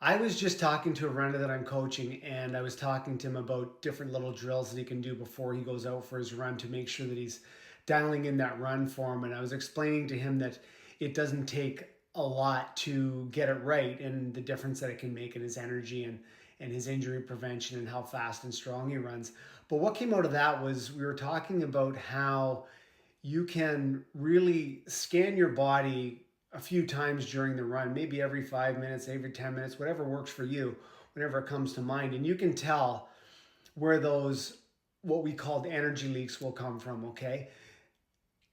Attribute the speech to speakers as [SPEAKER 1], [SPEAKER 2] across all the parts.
[SPEAKER 1] I was just talking to a runner that I'm coaching, and I was talking to him about different little drills that he can do before he goes out for his run to make sure that he's dialing in that run form. And I was explaining to him that it doesn't take a lot to get it right, and the difference that it can make in his energy and his injury prevention and how fast and strong he runs. But what came out of that was we were talking about how you can really scan your body a few times during the run, maybe every 5 minutes, every 10 minutes, whatever works for you, whenever it comes to mind. And you can tell where those, what we call energy leaks, will come from, okay?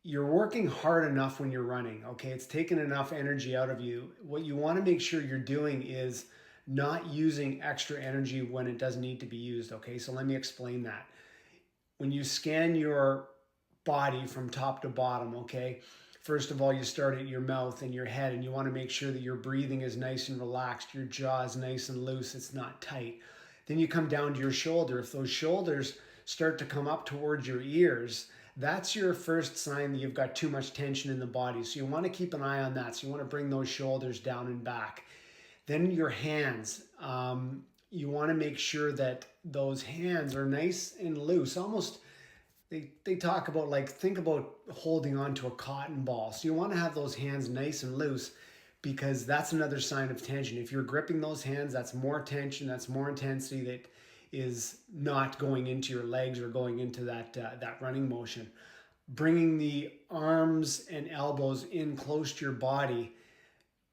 [SPEAKER 1] You're working hard enough when you're running, okay? It's taking enough energy out of you. What you want to make sure you're doing is not using extra energy when it doesn't need to be used, okay? So let me explain that. When you scan your body from top to bottom, okay? First of all, you start at your mouth and your head, and you want to make sure that your breathing is nice and relaxed, your jaw is nice and loose, it's not tight. Then you come down to your shoulder. If those shoulders start to come up towards your ears, that's your first sign that you've got too much tension in the body. So you want to keep an eye on that. So you want to bring those shoulders down and back. Then your hands. You want to make sure that those hands are nice and loose, almost they talk about, like, think about holding on to a cotton ball. So you want to have those hands nice and loose, because that's another sign of tension. If you're gripping those hands, that's more tension, that's more intensity that is not going into your legs or going into that running motion. Bringing the arms and elbows in close to your body,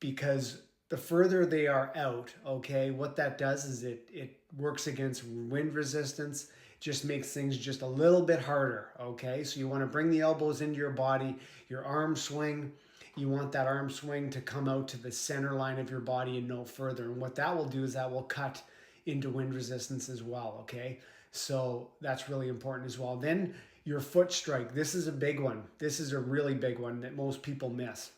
[SPEAKER 1] because the further they are out, okay, what that does is it works against wind resistance, just makes things just a little bit harder, okay? So you want to bring the elbows into your body, your arm swing. You want that arm swing to come out to the center line of your body and no further. And what that will do is that will cut into wind resistance as well, okay? So that's really important as well. Then your foot strike. This is a big one. This is a really big one that most people miss.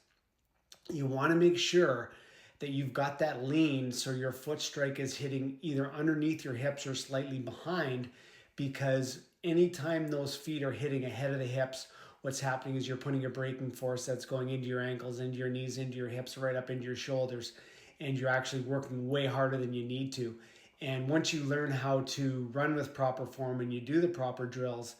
[SPEAKER 1] You want to make sure that you've got that lean so your foot strike is hitting either underneath your hips or slightly behind, because anytime those feet are hitting ahead of the hips, what's happening is you're putting a braking force that's going into your ankles, into your knees, into your hips, right up into your shoulders, and you're actually working way harder than you need to. And once you learn how to run with proper form and you do the proper drills,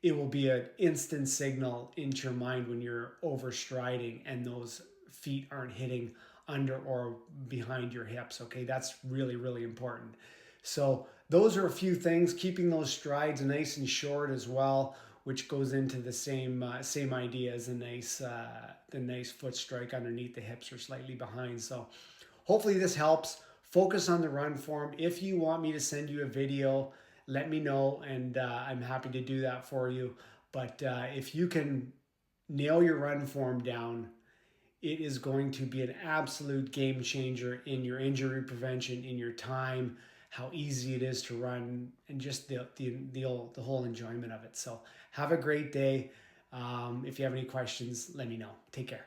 [SPEAKER 1] it will be an instant signal into your mind when you're overstriding and those feet aren't hitting under or behind your hips, okay? That's really, really important. So those are a few things. Keeping those strides nice and short as well, which goes into the same idea as the nice foot strike underneath the hips or slightly behind. So hopefully this helps. Focus on the run form. If you want me to send you a video, let me know, and I'm happy to do that for you. But if you can nail your run form down, it is going to be an absolute game changer in your injury prevention, in your time, how easy it is to run, and just the whole enjoyment of it. So have a great day. If you have any questions, let me know. Take care.